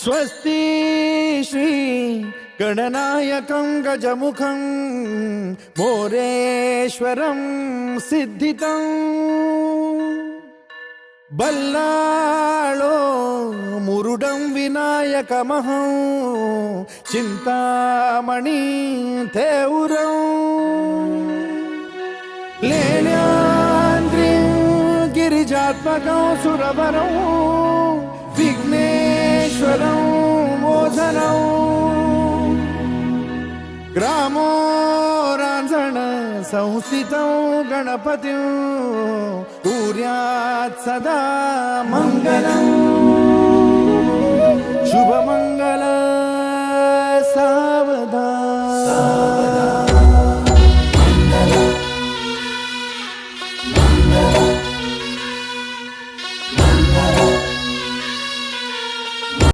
स्वस्ति श्री गणनायकं गजमुखं मोरेश्वरं सिद्धितं बल्लाळो मुरुडं विनायकमहं चिंतामणि थेउरं लेण्याद्रिं गिरिजात्मकं सुरवरं विघ्नेश्वरं मोचनं ग्रामो रांझण संस्थितं गणपतिं कुर्यात् सदा मंगलम्।